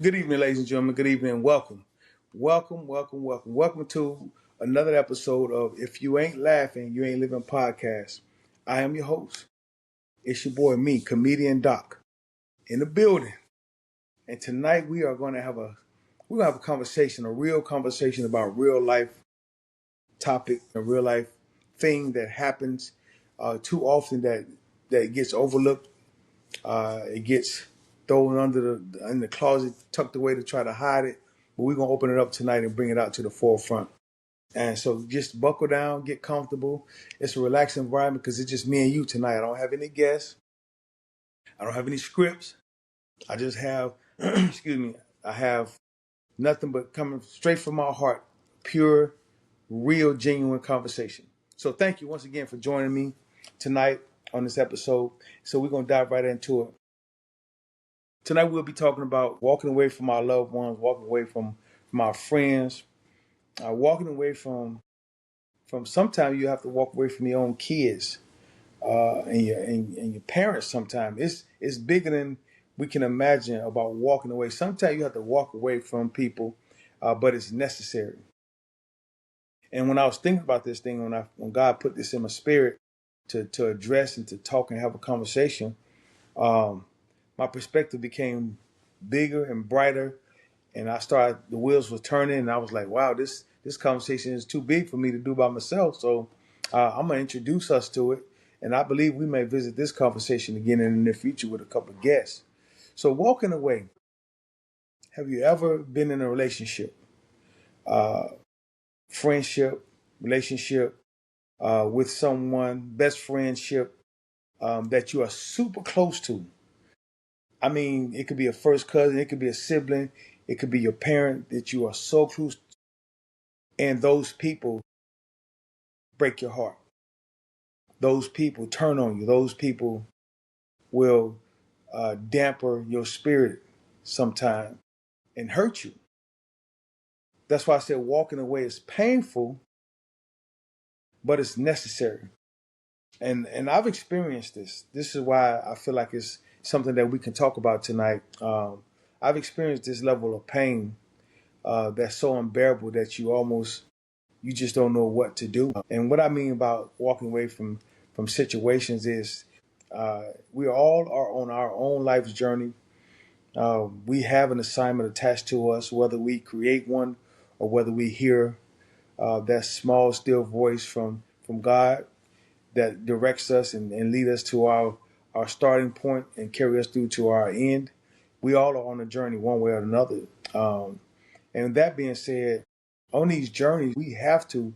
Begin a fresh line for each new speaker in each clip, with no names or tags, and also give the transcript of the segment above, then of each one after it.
Good evening, ladies and gentlemen. Good evening and welcome. Welcome, welcome, welcome. Welcome to another episode of If You Ain't Laughing, You Ain't Living podcast. I am your host. It's your boy, me, comedian Doc, in the building. And tonight we are going to have a conversation, a real conversation about real life topic, a real life thing that happens too often that gets overlooked. It gets thrown in the closet, tucked away to try to hide it. But we're gonna open it up tonight and bring it out to the forefront. And so just buckle down, get comfortable. It's a relaxed environment because it's just me and you tonight. I don't have any guests. I don't have any scripts. I just have, excuse me, I have nothing but coming straight from my heart, pure, real, genuine conversation. So thank you once again for joining me tonight on this episode. So we're gonna dive right into it. Tonight we'll be talking about walking away from our loved ones, walking away from our friends, walking away from sometimes you have to walk away from your own kids and your parents. Sometimes it's bigger than we can imagine about walking away. Sometimes you have to walk away from people, but it's necessary. And when I was thinking about this thing, when God put this in my spirit to address and to talk and have a conversation, um, my perspective became bigger and brighter, and the wheels were turning, and I was like, wow, this conversation is too big for me to do by myself. So I'm gonna introduce us to it, and I believe we may visit this conversation again in the near future with a couple of guests. So walking away. Have you ever been in a relationship, uh, friendship, relationship with someone, best friendship that you are super close to? I mean, it could be a first cousin, it could be a sibling, it could be your parent that you are so close to, and those people break your heart. Those people turn on you. Those people will damper your spirit sometime and hurt you. That's why I said walking away is painful, but it's necessary. And I've experienced this. This is why I feel like it's something that we can talk about tonight. I've experienced this level of pain that's so unbearable that you just don't know what to do. And what I mean about walking away from situations is we all are on our own life's journey. We have an assignment attached to us, whether we create one or whether we hear that small, still voice from God that directs us and lead us to our starting point and carry us through to our end. We all are on a journey one way or another. And that being said, on these journeys, we have to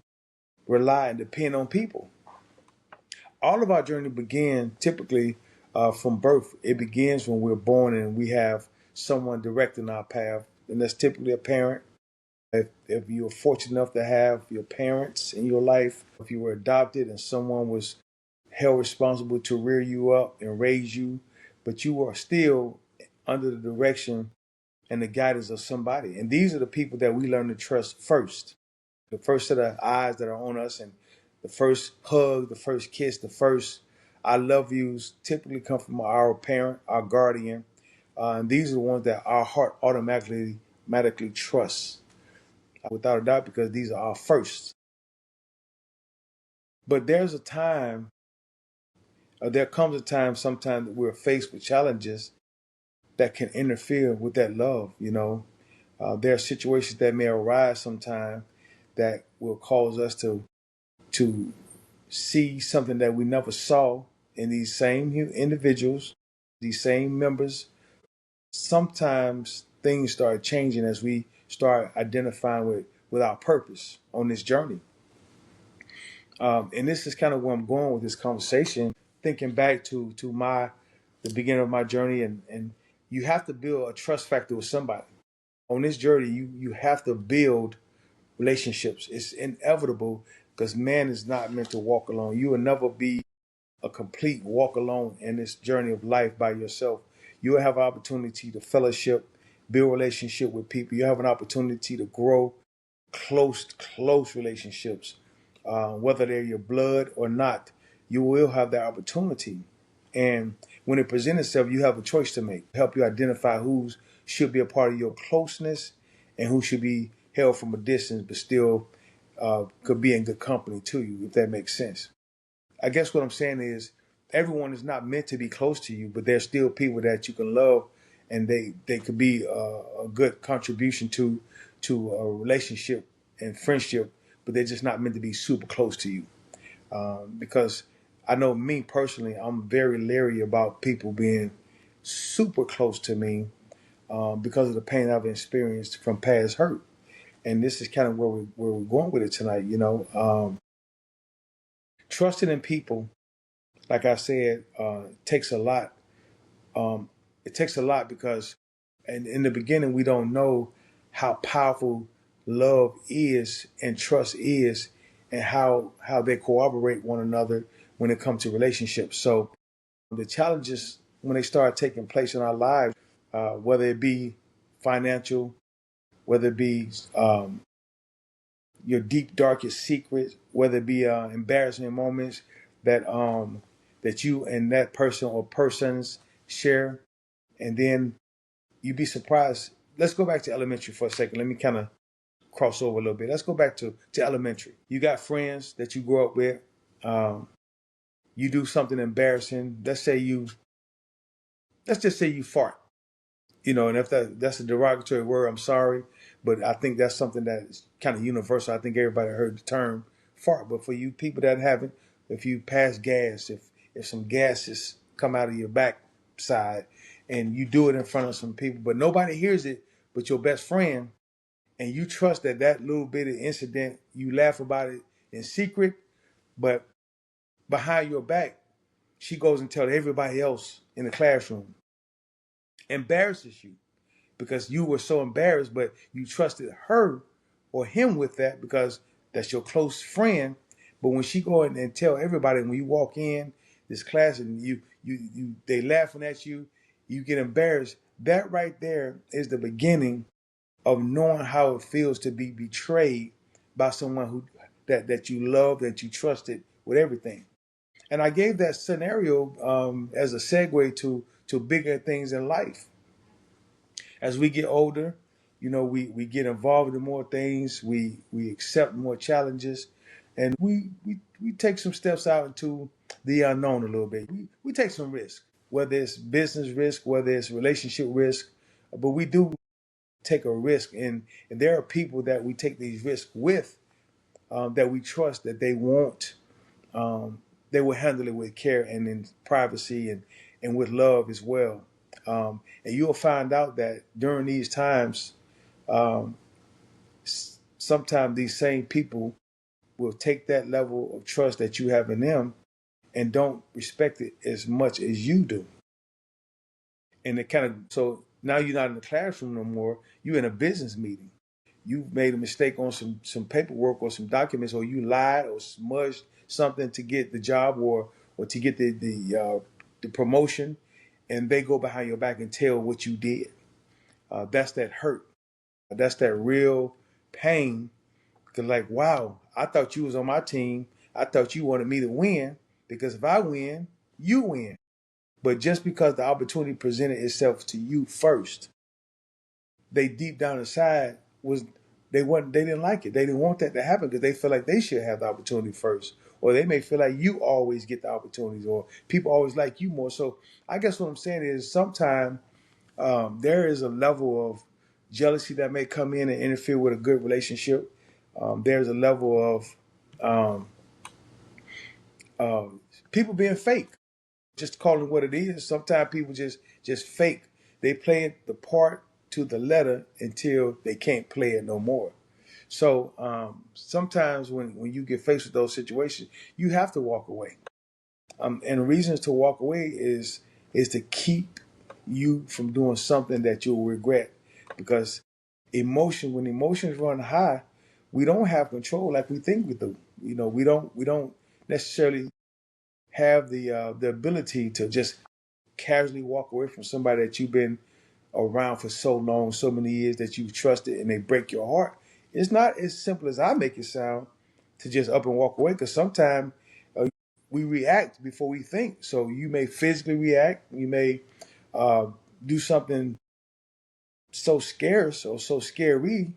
rely and depend on people. All of our journey began typically from birth. It begins when we're born and we have someone directing our path, and that's typically a parent. If you're fortunate enough to have your parents in your life, if you were adopted and someone was held responsible to rear you up and raise you, but you are still under the direction and the guidance of somebody. And these are the people that we learn to trust first. The first set of eyes that are on us, and the first hug, the first kiss, the first I love yous typically come from our parent, our guardian. And these are the ones that our heart automatically trusts, without a doubt, because these are our first. But there comes a time sometimes that we're faced with challenges that can interfere with that love. There are situations that may arise sometime that will cause us to see something that we never saw in these same individuals, these same members. Sometimes things start changing as we start identifying with our purpose on this journey. And this is kind of where I'm going with this conversation, thinking back to the beginning of my journey, and you have to build a trust factor with somebody. On this journey, you have to build relationships. It's inevitable because man is not meant to walk alone. You will never be a complete walk alone in this journey of life by yourself. You will have an opportunity to fellowship, build relationship with people. You have an opportunity to grow close relationships, whether they're your blood or not. You will have that opportunity. And when it presents itself, you have a choice to make. Help you identify should be a part of your closeness and who should be held from a distance but still could be in good company to you, if that makes sense. I guess what I'm saying is everyone is not meant to be close to you, but there's still people that you can love, and they could be a good contribution to a relationship and friendship, but they're just not meant to be super close to you. Because I know me personally, I'm very leery about people being super close to me because of the pain I've experienced from past hurt. And this is kind of where we're going with it tonight. Trusting in people, like I said, takes a lot. It takes a lot because, and in the beginning, we don't know how powerful love is and trust is, and how they cooperate one another when it comes to relationships. So the challenges when they start taking place in our lives, whether it be financial, whether it be your deep darkest secrets, whether it be embarrassing moments that you and that person or persons share, and then you'd be surprised. Let's go back to elementary for a second. Let me kind of cross over a little bit. Let's go back to elementary. You got friends that you grew up with. Um, you do something embarrassing. Let's just say you fart. And if that's a derogatory word, I'm sorry, but I think that's something that's kind of universal. I think everybody heard the term fart, but for you people that haven't, if you pass gas, if some gases come out of your backside, and you do it in front of some people, but nobody hears it, but your best friend, and you trust that little bit of incident, you laugh about it in secret, but behind your back, she goes and tells everybody else in the classroom, embarrasses you because you were so embarrassed, but you trusted her or him with that because that's your close friend. But when she go in and tell everybody, when you walk in this class and you they laughing at you, you get embarrassed. That right there is the beginning of knowing how it feels to be betrayed by someone that you love, that you trusted with everything. And I gave that scenario as a segue to bigger things in life. As we get older, we get involved in more things. We accept more challenges, and we take some steps out into the unknown a little bit. We take some risk, whether it's business risk, whether it's relationship risk, but we do take a risk, and there are people that we take these risks with, that we trust that um, they will handle it with care and in privacy and with love as well. And you'll find out that during these times, um, sometimes these same people will take that level of trust that you have in them and don't respect it as much as you do. And it kind of, so now you're not in the classroom no more. You're in a business meeting. You made a mistake on some paperwork or some documents, or you lied or smudged something to get the job or to get the promotion, and they go behind your back and tell what you did. That's that hurt. That's that real pain. Cause like, wow, I thought you was on my team. I thought you wanted me to win because if I win, you win. But just because the opportunity presented itself to you first, they deep down inside was they didn't like it. They didn't want that to happen because they feel like they should have the opportunity first, or they may feel like you always get the opportunities, or people always like you more. So I guess what I'm saying is sometimes there is a level of jealousy that may come in and interfere with a good relationship. There's a level of um, uh, people being fake, just calling it what it is. Sometimes people just fake. They play the part to the letter until they can't play it no more. So sometimes when you get faced with those situations, you have to walk away. And the reasons to walk away is to keep you from doing something that you'll regret. Because when emotions run high, we don't have control like we think we do. We don't necessarily have the ability to just casually walk away from somebody that you've been around for so long, so many years, that you've trusted, and they break your heart. It's not as simple as I make it sound to just up and walk away, because sometimes we react before we think. So you may physically react, you may uh, do something so scarce or so scary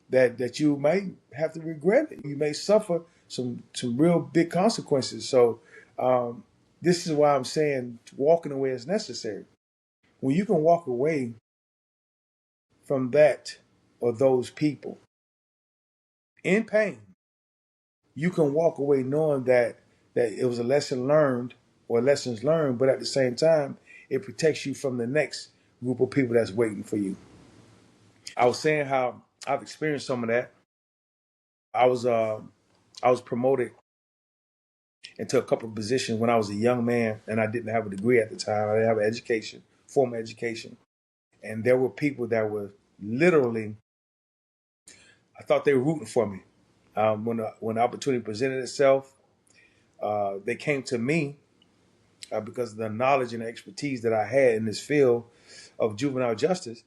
that you may have to regret it. You may suffer some real big consequences. So um, this is why I'm saying walking away is necessary. When you can walk away from that or those people in pain, you can walk away knowing that it was a lesson learned or lessons learned, but at the same time, it protects you from the next group of people that's waiting for you. I was saying how I've experienced some of that. I was uh, I was promoted into a couple of positions when I was a young man, and I didn't have a degree at the time. I didn't have an education, formal education, and there were people that were literally, I thought they were rooting for me. When the opportunity presented itself, they came to me because of the knowledge and the expertise that I had in this field of juvenile justice,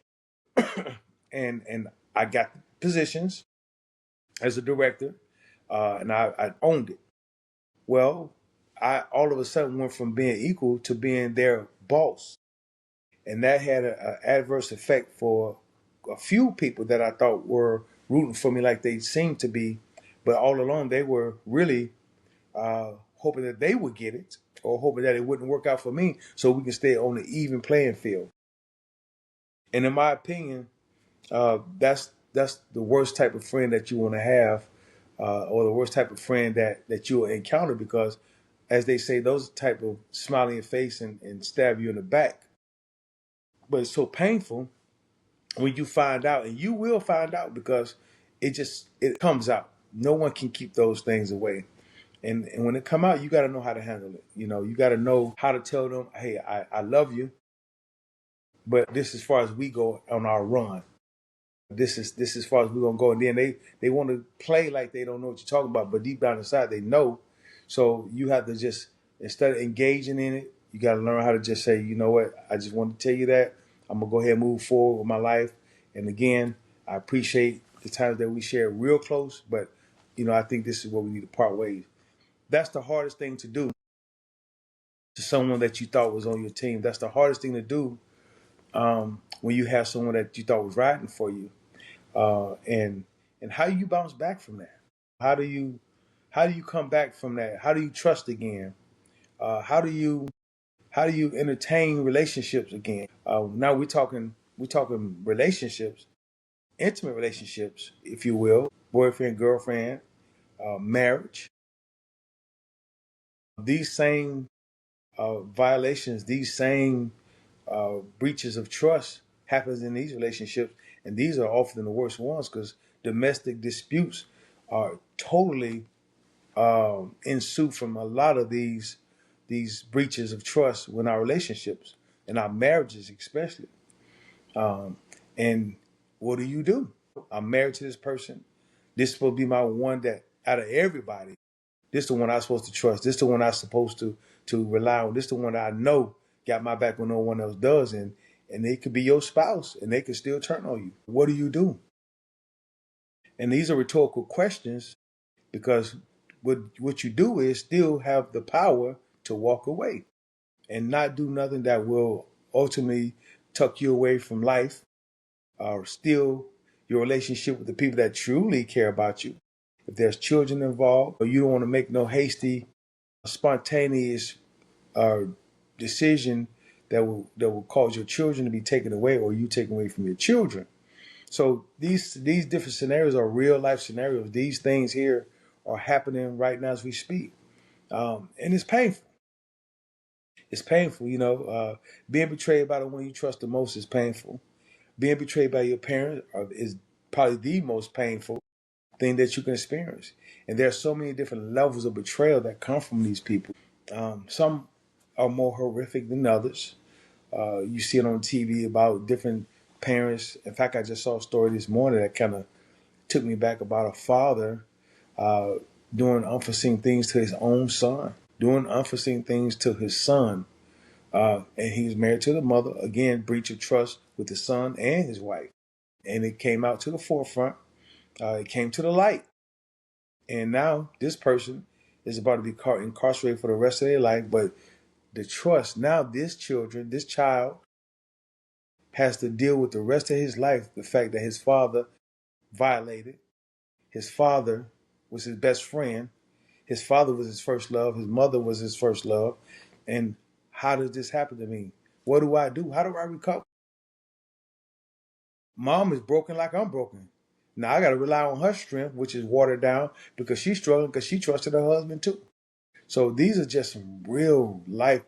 and I got positions as a director, and I owned it. Well, I all of a sudden went from being equal to being their boss, and that had an adverse effect for a few people that I thought were rooting for me like they seemed to be, but all along they were really hoping that they would get it or hoping that it wouldn't work out for me, so we can stay on the even playing field. And in my opinion, that's the worst type of friend that you want to have, or the worst type of friend that you'll encounter because, as they say, those type of smile in your face and stab you in the back. But it's so painful when you find out, and you will find out because it comes out. No one can keep those things away. And when it come out, you got to know how to handle it. You got to know how to tell them, hey, I love you, but this is as far as we go on our run. This is as far as we're gonna go. And then they want to play like they don't know what you're talking about, but deep down inside they know. So you have to just, instead of engaging in it, you got to learn how to just say, you know what, I just want to tell you that I'm gonna go ahead and move forward with my life. And again, I appreciate the times that we share real close, but I think this is where we need to part ways. That's the hardest thing to do to someone that you thought was on your team. That's the hardest thing to do when you have someone that you thought was riding for you. And how do you bounce back from that? How do you come back from that? How do you trust again? How do you entertain relationships again? Now we're talking relationships, intimate relationships, if you will, boyfriend, girlfriend, marriage. These same violations, these same breaches of trust happens in these relationships, and these are often the worst ones because domestic disputes are totally ensue from a lot of these breaches of trust in our relationships and our marriages, especially. Um, and what do? I'm married to this person. This is supposed to be my one that out of everybody. This is the one I'm supposed to trust. This is the one I'm supposed to rely on. This is the one that I know got my back when no one else does. And they could be your spouse and they could still turn on you. What do you do? And these are rhetorical questions because what you do is still have the power to walk away and not do nothing that will ultimately tuck you away from life or steal your relationship with the people that truly care about you. If there's children involved, or you don't want to make no hasty, spontaneous uh, decision that will cause your children to be taken away or you taken away from your children. So these different scenarios are real life scenarios. These things here are happening right now as we speak, and it's painful. It's painful, being betrayed by the one you trust the most is painful. Being betrayed by your parents is probably the most painful thing that you can experience. And there are so many different levels of betrayal that come from these people. Some are more horrific than others. You see it on TV about different parents. In fact, I just saw a story this morning that kind of took me back about a father uh, doing unforeseen things to his own son, doing unforeseen things to his son. And he was married to the mother. Again, breach of trust with the son and his wife. And it came out to the forefront. It came to the light. And now this person is about to be incarcerated for the rest of their life. But the trust, now this child has to deal with the rest of his life the fact that his father violated. His father was his best friend. His father was his first love. His mother was his first love. And how does this happen to me? What do I do? How do I recover? Mom is broken like I'm broken. Now I got to rely on her strength, which is watered down because she's struggling because she trusted her husband too. So these are just some real life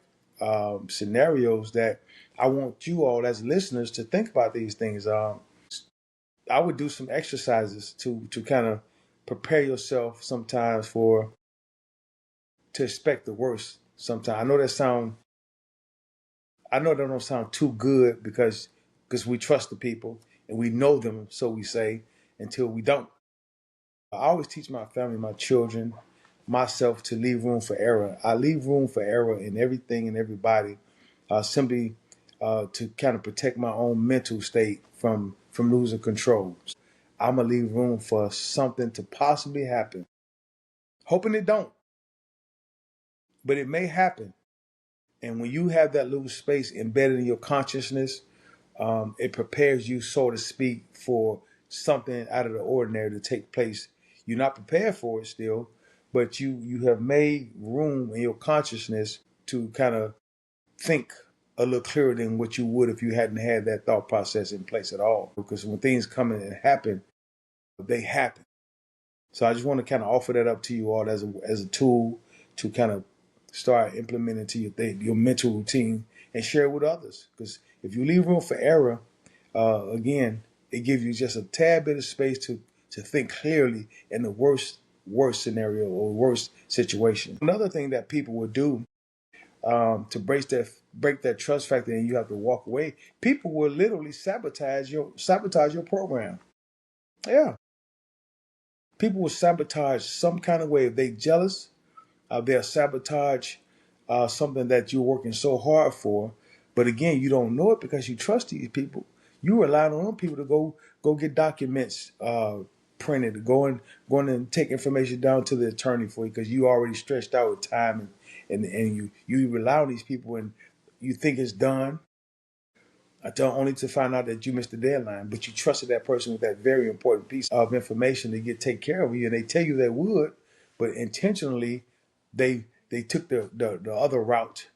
scenarios that I want you all as listeners to think about these things. I would do some exercises to kind of prepare yourself sometimes for to expect the worst. Sometimes I know that don't sound too good because we trust the people and we know them, so we say, until we don't. I always teach my family, my children, myself to leave room for error. I leave room for error in everything and everybody, simply to kind of protect my own mental state from losing control. I'm gonna leave room for something to possibly happen, hoping it don't, but it may happen. And when you have that little space embedded in your consciousness, it prepares you, so to speak, for something out of the ordinary to take place. You're not prepared for it still, but you have made room in your consciousness to kind of think a little clearer than what you would if you hadn't had that thought process in place at all. Because when things come in and happen, they happen. So I just want to kind of offer that up to you all as a tool to kind of start implementing to your mental routine and share it with others. Because if you leave room for error, again, it gives you just a tad bit of space to think clearly in the worst scenario or worst situation. Another thing that people would do to break that trust factor and you have to walk away, people will literally sabotage your program. Yeah. People will sabotage some kind of way. If they jealous, they'll sabotage something that you're working so hard for. But again, you don't know it because you trust these people. You rely on them people to go get documents printed, going and take information down to the attorney for you because you already stretched out with time and you rely on these people and you think it's done until only to find out that you missed the deadline. But you trusted that person with that very important piece of information to take care of you, and they tell you they would, but intentionally they took the other route.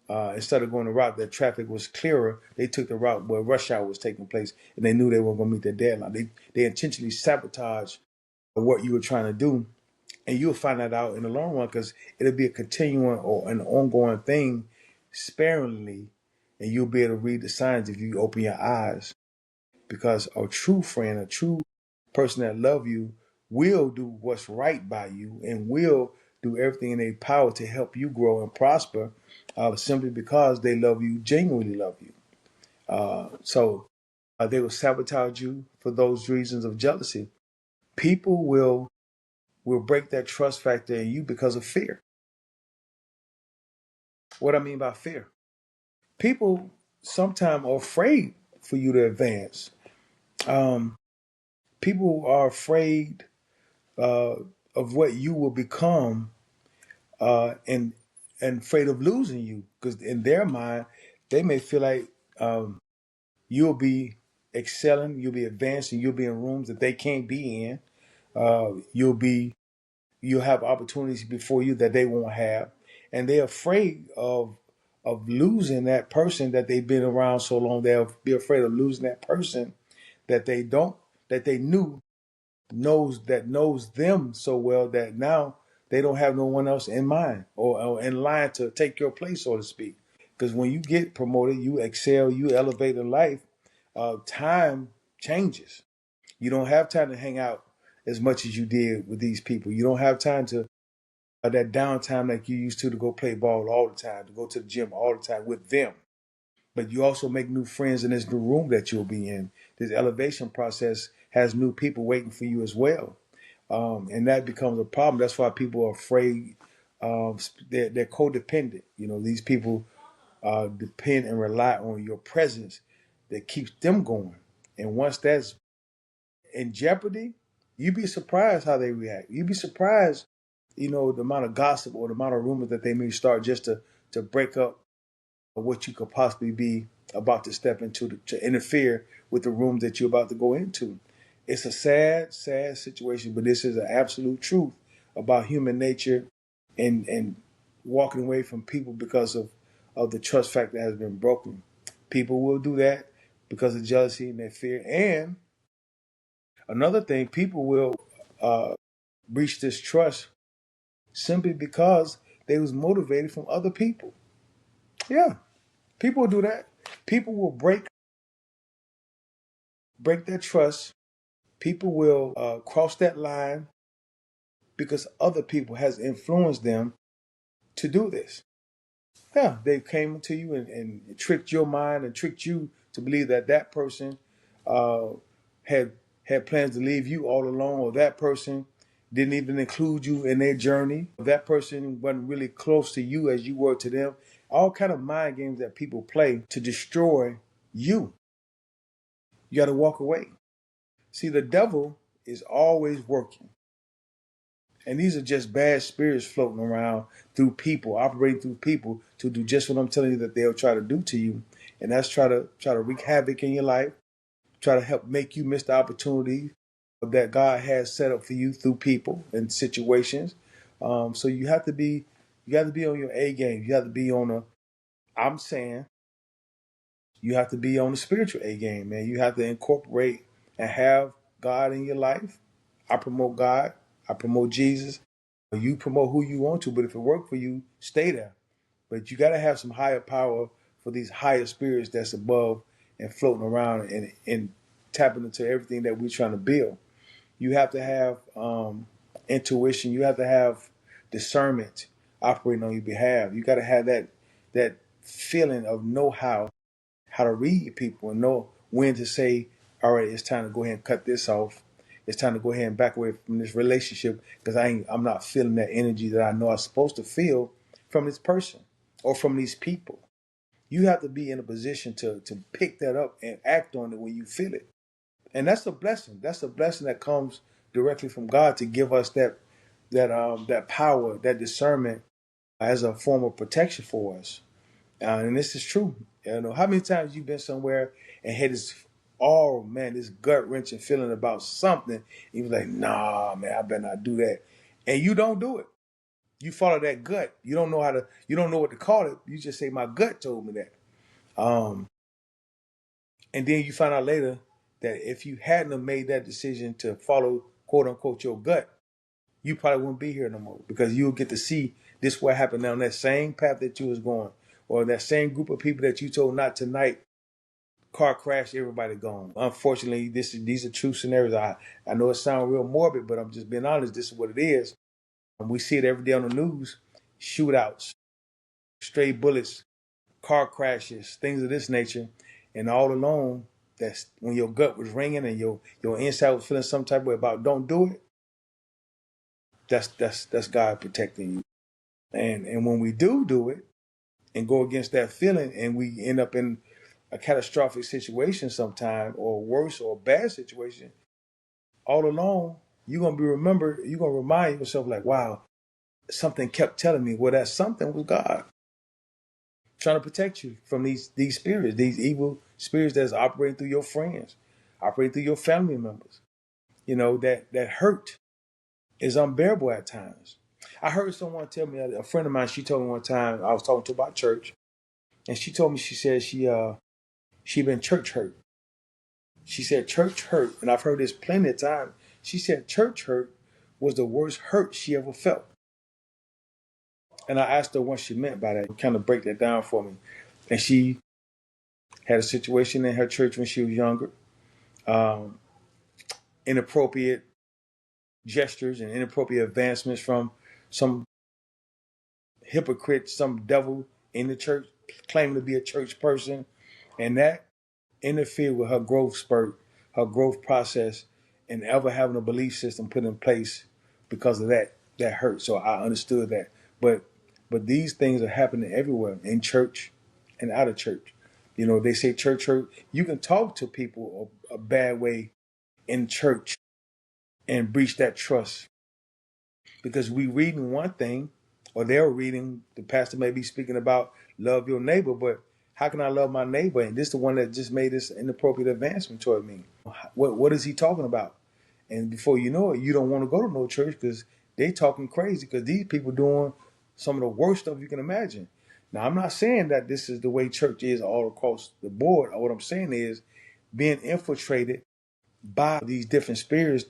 Instead of going the route that traffic was clearer, they took the route where rush hour was taking place, and they knew they weren't going to meet their deadline. They intentionally sabotaged what you were trying to do, and you'll find that out in the long run because it'll be a continuing or an ongoing thing, sparingly, and you'll be able to read the signs if you open your eyes. Because a true friend, a true person that love you, will do what's right by you and will do everything in their power to help you grow and prosper, simply because they love you, genuinely love you. So they will sabotage you for those reasons of jealousy. People will break that trust factor in you because of fear. What I mean by fear, people sometimes are afraid for you to advance. Um, People are afraid uh, of what you will become, and afraid of losing you because in their mind they may feel like you'll be excelling, you'll be advancing, you'll be in rooms that they can't be in. You'll have opportunities before you that they won't have, and they're afraid of losing that person that they've been around so long. They'll be afraid of losing that person that they don't that they knew knows them so well that now they don't have no one else in mind or in line to take your place, so to speak. Because when you get promoted, you excel, you elevate in life. Time changes. You don't have time to hang out as much as you did with these people. You don't have time to that downtime like you used to go play ball all the time, to go to the gym all the time with them. But you also make new friends in this new room that you'll be in. This elevation process has new people waiting for you as well. And that becomes a problem. That's why people are afraid. They're codependent. You know, these people depend and rely on your presence that keeps them going. And once that's in jeopardy, you'd be surprised how they react. You'd be surprised, the amount of gossip or the amount of rumors that they may start just to break up what you could possibly be about to step into to interfere with the room that you're about to go into. It's a sad, sad situation, but this is an absolute truth about human nature and walking away from people because of the trust factor has been broken. People will do that because of jealousy and their fear. And another thing, people will uh, breach this trust simply because they was motivated from other people. Yeah, people will do that. People will break their trust. People will cross that line because other people has influenced them to do this. Yeah, they came to you and tricked your mind and tricked you to believe that that person uh, had had plans to leave you all alone, or that person didn't even include you in their journey. That person wasn't really close to you as you were to them. All kind of mind games that people play to destroy you. You got to walk away. See, the devil is always working. And these are just bad spirits floating around through people, operating through people to do just what I'm telling you that they'll try to do to you. And that's try to wreak havoc in your life, try to help make you miss the opportunity that God has set up for you through people and situations. So you have to be on your A game. You have to be on a I'm saying you have to be on the spiritual A game, man. You have to incorporate and have God in your life. I promote God. I promote Jesus. You promote who you want to, but if it worked for you, stay there. But you got to have some higher power for these higher spirits that's above and floating around and tapping into everything that we're trying to build. You have to have intuition. You have to have discernment operating on your behalf. You got to have that feeling of know how to read people and know when to say, all right, it's time to go ahead and cut this off. It's time to go ahead and back away from this relationship because I'm not feeling that energy that I know I'm supposed to feel from this person or from these people. You have to be in a position to pick that up and act on it when you feel it. And that's a blessing. That's a blessing that comes directly from God to give us that power, that discernment as a form of protection for us. And this is true. You know, how many times you've been somewhere and had this, oh man, this gut wrenching feeling about something. And you was like, nah, man, I better not do that. And you don't do it. You follow that gut. You don't know what to call it. You just say, my gut told me that. Um, and then you find out later that if you hadn't have made that decision to follow, quote unquote, your gut, you probably wouldn't be here no more because you'll get to see this what happened on that same path that you was going, or that same group of people that you told not tonight. Car crash, everybody gone. Unfortunately, these are true scenarios. I know it sounds real morbid, but I'm just being honest. This is what it is. And we see it every day on the news: shootouts, stray bullets, car crashes, things of this nature. And all alone, that's when your gut was ringing and your inside was feeling some type of way about don't do it. That's God protecting you. And when we do it and go against that feeling, and we end up in a catastrophic situation sometime, or worse, or a bad situation, all along, you're gonna be remembered, you're gonna remind yourself like, wow, something kept telling me, well, that something was God trying to protect you from these spirits, these evil spirits that's operating through your friends, operating through your family members. You know, that hurt is unbearable at times. I heard someone tell me, a friend of mine, she told me one time, I was talking to about church, and she told me, she said she been church hurt. She said church hurt, and I've heard this plenty of times. She said church hurt was the worst hurt she ever felt. And I asked her what she meant by that, kind of break that down for me. And she had a situation in her church when she was younger, um, inappropriate gestures and inappropriate advancements from some hypocrite, some devil in the church, claiming to be a church person. And that interfered with her growth spurt, her growth process, and ever having a belief system put in place because of that hurt. So I understood that. But these things are happening everywhere, in church and out of church. You know, they say church hurt. You can talk to people a bad way in church and breach that trust because we reading one thing, or they're reading, the pastor may be speaking about love your neighbor, but How can I love my neighbor? And this is the one that just made this inappropriate advancement toward me. What is he talking about? And before you know it, you don't want to go to no church because they talking crazy because these people doing some of the worst stuff you can imagine. Now, I'm not saying that this is the way church is all across the board. What I'm saying is being infiltrated by these different spirits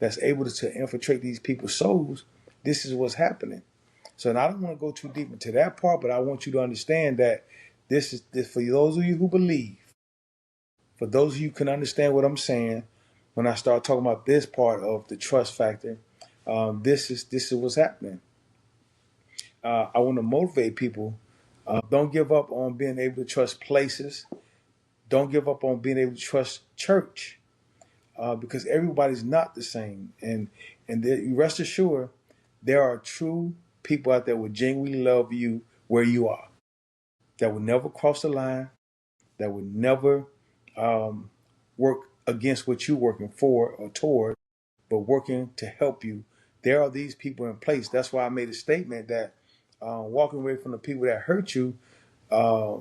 that's able to infiltrate these people's souls. This is what's happening. So, and I don't want to go too deep into that part, but I want you to understand that this for those of you who believe, for those of you who can understand what I'm saying, when I start talking about this part of the trust factor, this is what's happening. I want to motivate people. Don't give up on being able to trust places. Don't give up on being able to trust church, because everybody's not the same. And rest assured, there are true people out there who genuinely love you where you are, that will never cross the line, that would never work against what you're working for or toward, but working to help you. There are these people in place. That's why I made a statement that walking away from the people that hurt you uh,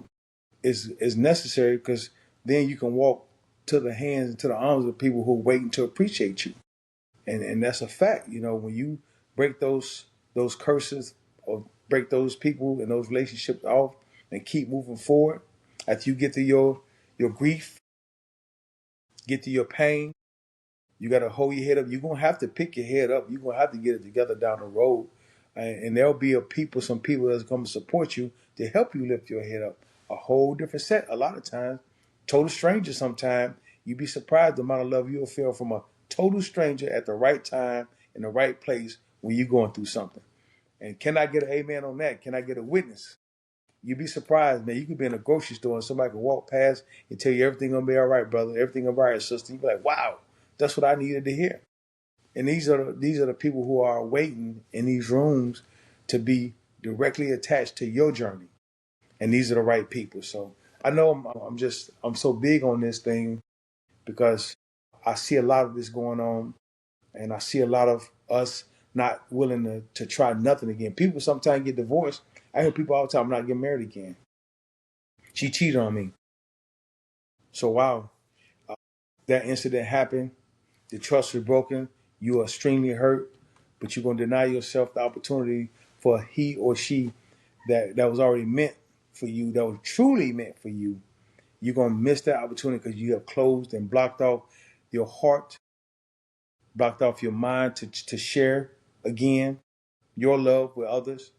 is necessary, because then you can walk to the hands and to the arms of people who are waiting to appreciate you. And that's a fact. You know, when you break those curses or break those people and those relationships off and keep moving forward, after you get to your grief, get to your pain, you got to hold your head up. You're going to have to pick your head up. You're going to have to get it together down the road. And there'll be some people that's going to support you to help you lift your head up. A whole different set. A lot of times, total stranger sometimes. You'd be surprised the amount of love you'll feel from a total stranger at the right time in the right place when you're going through something. And can I get an amen on that? Can I get a witness? You'd be surprised, man. You could be in a grocery store and somebody can walk past and tell you everything gonna be all right, brother. Everything gonna be all right, sister. You'd be like, wow, that's what I needed to hear. And these are the people who are waiting in these rooms to be directly attached to your journey. And these are the right people. So I know I'm so big on this thing because I see a lot of this going on, and I see a lot of us not willing to try nothing again. People sometimes get divorced. I hear people all the time, I'm not getting married again. She cheated on me. So wow, that incident happened. The trust was broken. You are extremely hurt, but you're going to deny yourself the opportunity for he or she that was already meant for you, that was truly meant for you. You're going to miss that opportunity because you have closed and blocked off your heart, blocked off your mind to share again your love with others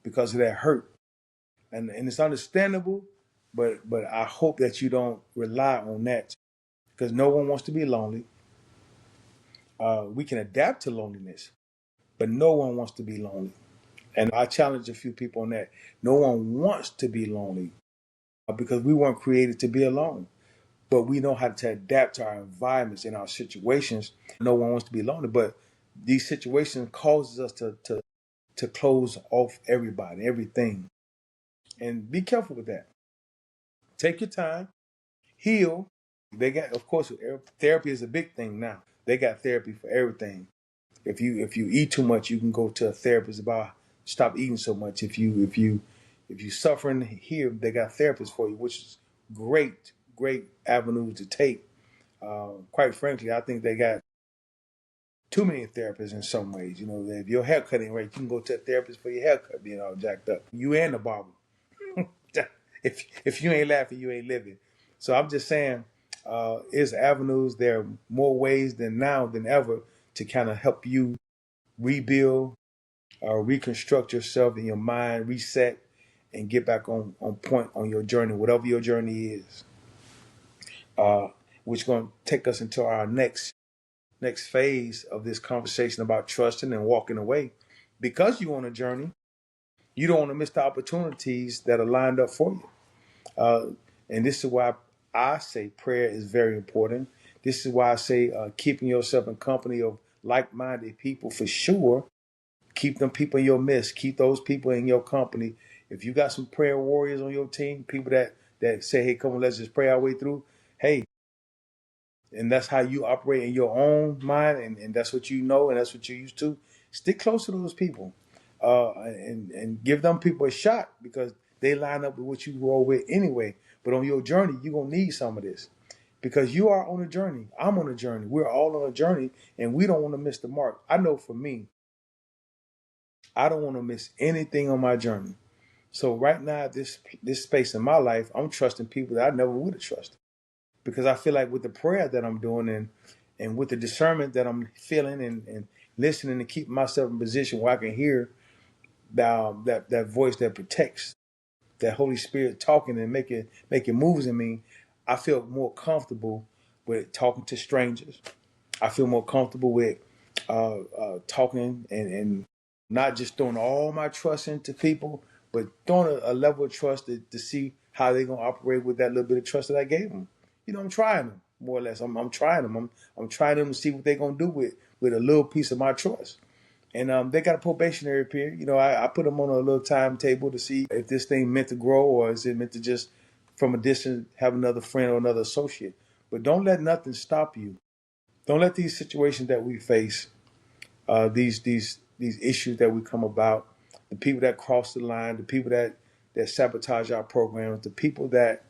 because of that hurt. And it's understandable, but I hope that you don't rely on that, because no one wants to be lonely. We can adapt to loneliness, but no one wants to be lonely. And I challenge a few people on that. No one wants to be lonely because we weren't created to be alone. But we know how to adapt to our environments and our situations. No one wants to be lonely, but these situations causes us to close off everybody, everything. And be careful with that. Take your time, heal. They got, of course, therapy is a big thing now. They got therapy for everything. If you eat too much, you can go to a therapist about stop eating so much. If you suffering here, they got therapists for you, which is great avenues to take. Quite frankly, I think they got too many therapists in some ways. You know, if your haircut ain't right, you can go to a therapist for your haircut being all jacked up. You and the barber. if you ain't laughing, you ain't living. So I'm just saying, it's avenues. There are more ways than now than ever to kind of help you rebuild, reconstruct yourself in your mind, reset, and get back on point on your journey, whatever your journey is. Which is going to take us into our next phase of this conversation about trusting and walking away. Because you're on a journey, you don't want to miss the opportunities that are lined up for you. And this is why I say prayer is very important. This is why I say keeping yourself in company of like-minded people for sure. Keep them people in your midst. Keep those people in your company. If you got some prayer warriors on your team, people that say, hey, come on, let's just pray our way through. Hey, and that's how you operate in your own mind, and that's what you know, and that's what you're used to. Stick close to those people, and give them people a shot, because they line up with what you roll with anyway. But on your journey, you're going to need some of this because you are on a journey. I'm on a journey. We're all on a journey, and we don't want to miss the mark. I know for me, I don't want to miss anything on my journey. So right now, this space in my life, I'm trusting people that I never would have trusted because I feel like with the prayer that I'm doing and with the discernment that I'm feeling and listening and keeping myself in position where I can hear that voice that protects, that Holy Spirit talking and making moves in me, I feel more comfortable with talking to strangers. I feel more comfortable with talking and not just throwing all my trust into people, but throwing a level of trust to see how they're gonna operate with that little bit of trust that I gave them. You know, I'm trying them more or less. I'm trying them. I'm trying them to see what they're gonna do with a little piece of my trust. And they got a probationary period. You know, I put them on a little timetable to see if this thing meant to grow or is it meant to just from a distance have another friend or another associate. But don't let nothing stop you. Don't let these situations that we face, these issues that we come about, the people that cross the line, the people that sabotage our programs, the people that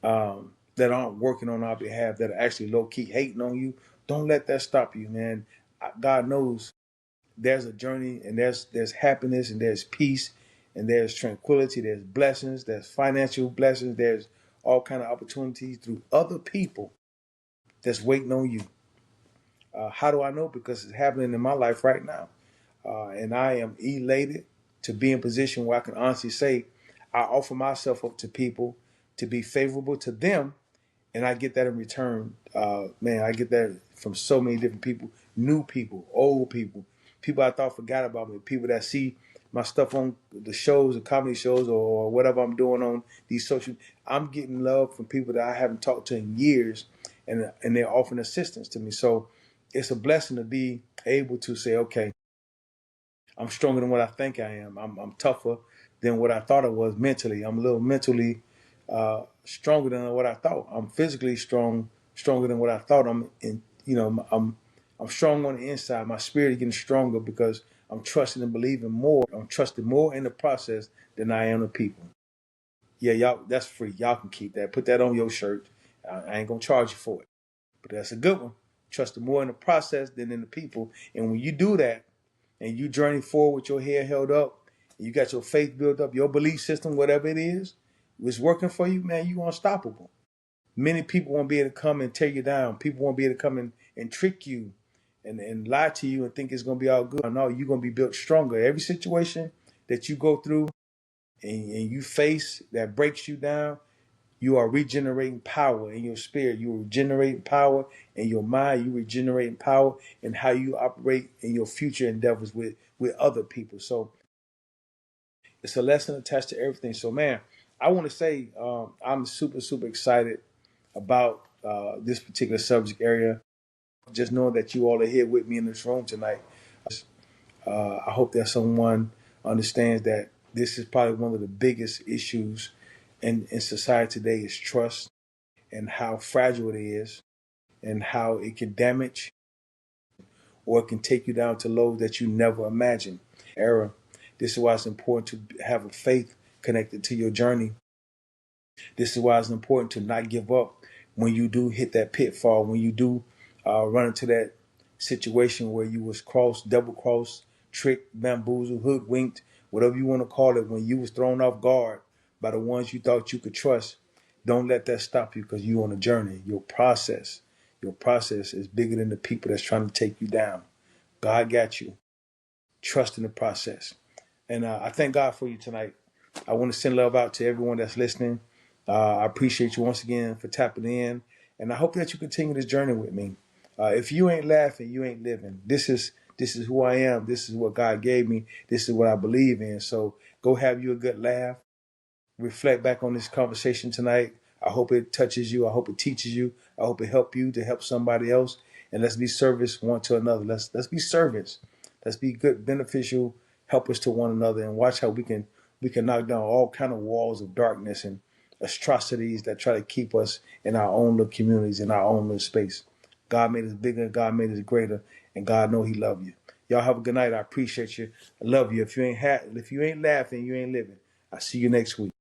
aren't working on our behalf, that are actually low key hating on you. Don't let that stop you, man. God knows there's a journey and there's happiness and there's peace and there's tranquility, there's blessings, there's financial blessings, there's all kind of opportunities through other people that's waiting on you. How do I know? Because it's happening in my life right now. And I am elated to be in a position where I can honestly say I offer myself up to people to be favorable to them, and I get that in return. Man, I get that from so many different people, new people, old people I thought forgot about me, people that see my stuff on the shows, the comedy shows, or whatever I'm doing on these social. I'm getting love from people that I haven't talked to in years, and they're offering assistance to me. So it's a blessing to be able to say, okay, I'm stronger than what I think I am. I'm tougher than what I thought I was mentally. I'm a little mentally stronger than what I thought. I'm physically stronger than what I thought. I'm strong on the inside. My spirit is getting stronger because I'm trusting and believing more. I'm trusting more in the process than I am the people. Yeah, y'all, that's free. Y'all can keep that. Put that on your shirt. I ain't gonna charge you for it. But that's a good one. Trusting more in the process than in the people. And when you do that, and you journey forward with your head held up, and you got your faith built up, your belief system, whatever it is, was working for you, man, you unstoppable. Many people won't be able to come and tear you down. People won't be able to come and trick you and lie to you and think it's going to be all good. No, you're going to be built stronger. Every situation that you go through and you face that breaks you down, you are regenerating power in your spirit. You are regenerating power in your mind. You regenerating power in how you operate in your future endeavors with other people. So it's a lesson attached to everything. So man, I want to say I'm super, super excited about this particular subject area. Just knowing that you all are here with me in this room tonight. I hope that someone understands that this is probably one of the biggest issues in society today is trust and how fragile it is and how it can damage or it can take you down to lows that you never imagined. Era. This is why it's important to have a faith connected to your journey. This is why it's important to not give up when you do hit that pitfall, when you do run into that situation where you was crossed, double crossed, tricked, bamboozled, hoodwinked, whatever you want to call it, when you was thrown off guard by the ones you thought you could trust. Don't let that stop you because you're on a journey. Your process is bigger than the people that's trying to take you down. God got you. Trust in the process. And I thank God for you tonight. I want to send love out to everyone that's listening. I appreciate you once again for tapping in. And I hope that you continue this journey with me. If you ain't laughing, you ain't living. This is who I am. This is what God gave me. This is what I believe in. So go have you a good laugh. Reflect back on this conversation tonight. I hope it touches you. I hope it teaches you. I hope it helps you to help somebody else. And let's be service one to another. Let's be servants. Let's be good, beneficial helpers to one another, and watch how we can knock down all kind of walls of darkness and atrocities that try to keep us in our own little communities, in our own little space. God made us bigger. God made us greater, and God know He love you. Y'all have a good night. I appreciate you. I love you. If you ain't laughing, you ain't living. I'll see you next week.